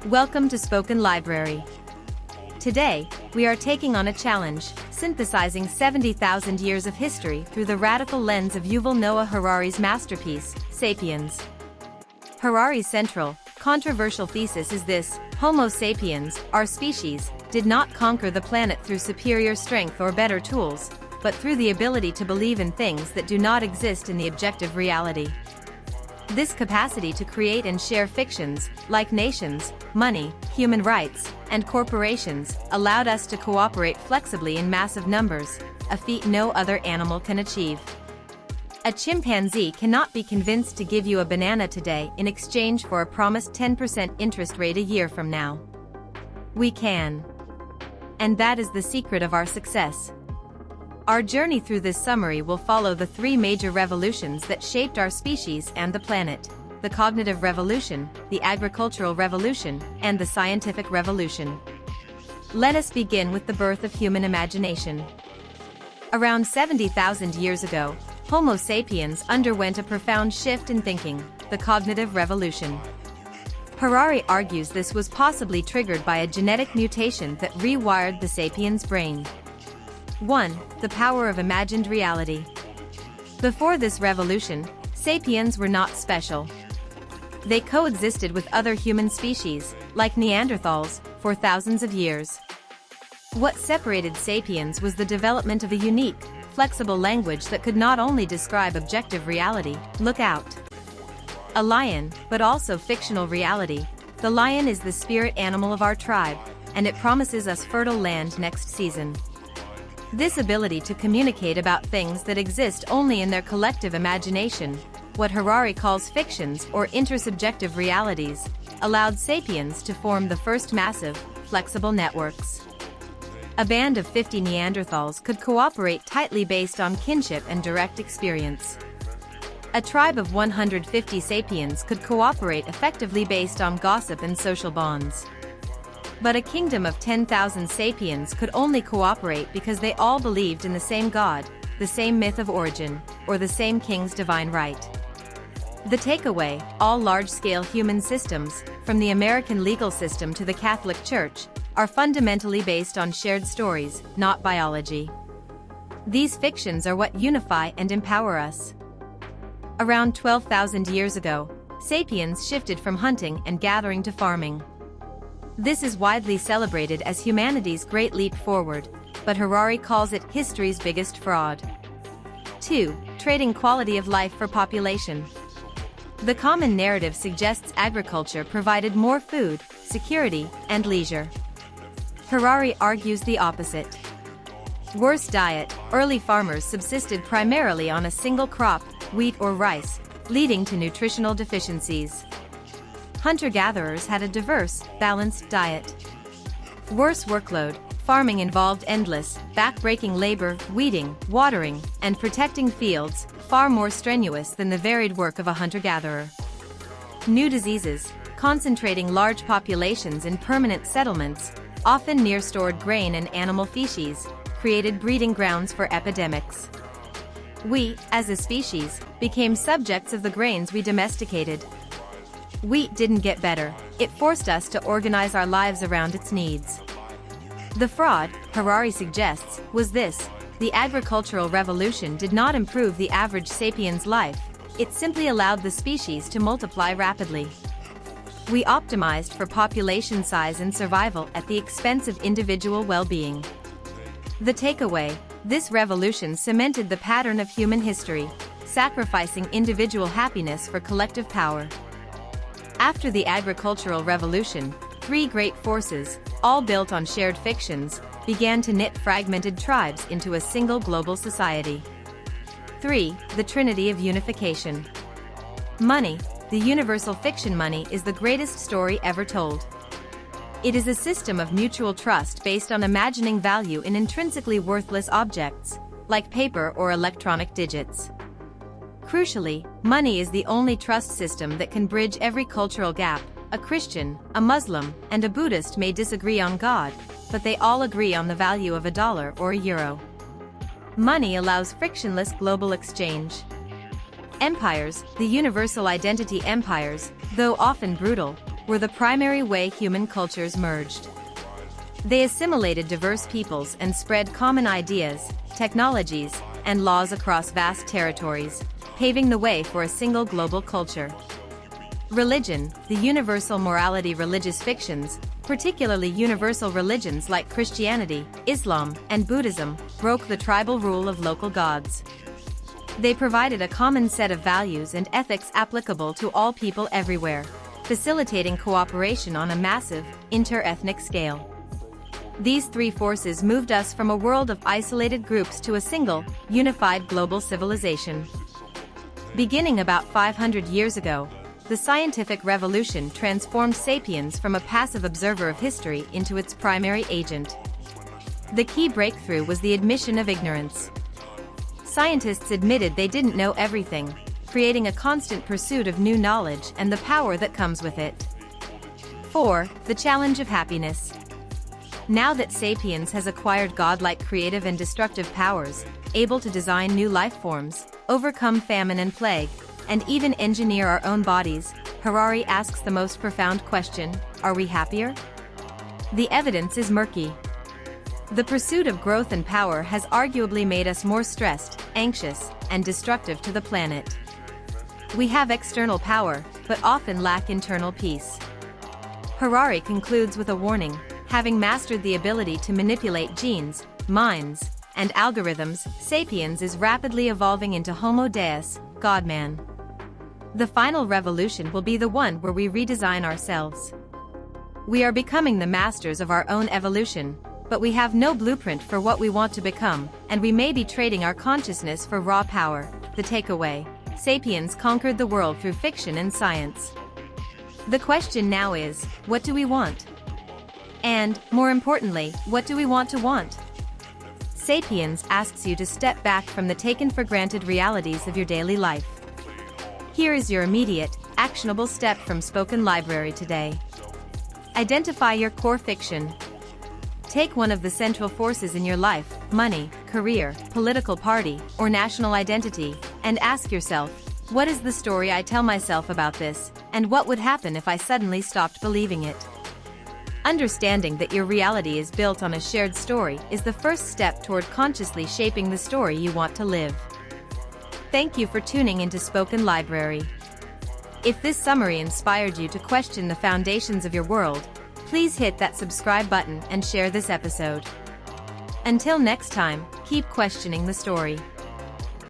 Welcome to Spoken Library. Today, we are taking on a challenge, synthesizing 70,000 years of history through the radical lens of Yuval Noah Harari's masterpiece, Sapiens. Harari's central, controversial thesis is this: Homo sapiens, our species, did not conquer the planet through superior strength or better tools, but through the ability to believe in things that do not exist in the objective reality. This capacity to create and share fictions, like nations, money, human rights, and corporations, allowed us to cooperate flexibly in massive numbers, a feat no other animal can achieve. A chimpanzee cannot be convinced to give you a banana today in exchange for a promised 10% interest rate a year from now. We can. And that is the secret of our success. Our journey through this summary will follow the three major revolutions that shaped our species and the planet: the cognitive revolution, the agricultural revolution, and the scientific revolution. Let us begin with the birth of human imagination. Around 70,000 years ago, Homo sapiens underwent a profound shift in thinking, the cognitive revolution. Harari argues this was possibly triggered by a genetic mutation that rewired the sapiens' brain. 1. The power of imagined reality. Before this revolution, sapiens were not special. They coexisted with other human species, like Neanderthals, for thousands of years. What separated sapiens was the development of a unique, flexible language that could not only describe objective reality, look out, a lion, but also fictional reality. The lion is the spirit animal of our tribe, and it promises us fertile land next season. This ability to communicate about things that exist only in their collective imagination, what Harari calls fictions or intersubjective realities, allowed sapiens to form the first massive, flexible networks. A band of 50 Neanderthals could cooperate tightly based on kinship and direct experience. A tribe of 150 sapiens could cooperate effectively based on gossip and social bonds. But a kingdom of 10,000 sapiens could only cooperate because they all believed in the same god, the same myth of origin, or the same king's divine right. The takeaway: all large-scale human systems, from the American legal system to the Catholic Church, are fundamentally based on shared stories, not biology. These fictions are what unify and empower us. Around 12,000 years ago, sapiens shifted from hunting and gathering to farming. This is widely celebrated as humanity's great leap forward, but Harari calls it history's biggest fraud. 2. Trading quality of life for population. The common narrative suggests agriculture provided more food, security, and leisure. Harari argues the opposite. Worse diet: early farmers subsisted primarily on a single crop, wheat or rice, leading to nutritional deficiencies. Hunter-gatherers had a diverse, balanced diet. Worse workload: farming involved endless, back-breaking labor, weeding, watering, and protecting fields, far more strenuous than the varied work of a hunter-gatherer. New diseases: concentrating large populations in permanent settlements, often near stored grain and animal feces, created breeding grounds for epidemics. We, as a species, became subjects of the grains we domesticated. Wheat didn't get better, it forced us to organize our lives around its needs. The fraud, Harari suggests, was this: the agricultural revolution did not improve the average sapien's life, it simply allowed the species to multiply rapidly. We optimized for population size and survival at the expense of individual well-being. The takeaway: this revolution cemented the pattern of human history, sacrificing individual happiness for collective power. After the agricultural revolution, three great forces, all built on shared fictions, began to knit fragmented tribes into a single global society. 3. The Trinity of Unification. Money, the universal fiction money, is the greatest story ever told. It is a system of mutual trust based on imagining value in intrinsically worthless objects, like paper or electronic digits. Crucially, money is the only trust system that can bridge every cultural gap. A Christian, a Muslim, and a Buddhist may disagree on God, but they all agree on the value of $1 or €1. Money allows frictionless global exchange. Empires, the universal identity empires, though often brutal, were the primary way human cultures merged. They assimilated diverse peoples and spread common ideas, technologies, and laws across vast territories, paving the way for a single global culture. Religion, the universal morality. Religious fictions, particularly universal religions like Christianity, Islam, and Buddhism, broke the tribal rule of local gods. They provided a common set of values and ethics applicable to all people everywhere, facilitating cooperation on a massive, inter-ethnic scale. These three forces moved us from a world of isolated groups to a single, unified global civilization. Beginning about 500 years ago, the scientific revolution transformed Sapiens from a passive observer of history into its primary agent. The key breakthrough was the admission of ignorance. Scientists admitted they didn't know everything, creating a constant pursuit of new knowledge and the power that comes with it. 4. The challenge of happiness. Now that Sapiens has acquired godlike creative and destructive powers, able to design new life forms, overcome famine and plague, and even engineer our own bodies, Harari asks the most profound question: are we happier? The evidence is murky. The pursuit of growth and power has arguably made us more stressed, anxious, and destructive to the planet. We have external power, but often lack internal peace. Harari concludes with a warning: having mastered the ability to manipulate genes, minds, and algorithms, Sapiens is rapidly evolving into Homo Deus, God-man. The final revolution will be the one where we redesign ourselves. We are becoming the masters of our own evolution, but we have no blueprint for what we want to become, and we may be trading our consciousness for raw power. The takeaway: Sapiens conquered the world through fiction and science. The question now is, what do we want? And, more importantly, what do we want to want? Sapiens asks you to step back from the taken-for-granted realities of your daily life. Here is your immediate, actionable step from Spoken Library today. Identify your core fiction. Take one of the central forces in your life: money, career, political party, or national identity, and ask yourself, what is the story I tell myself about this, and what would happen if I suddenly stopped believing it? Understanding that your reality is built on a shared story is the first step toward consciously shaping the story you want to live. Thank you for tuning into Spoken Library. If this summary inspired you to question the foundations of your world, please hit that subscribe button and share this episode. Until next time, keep questioning the story.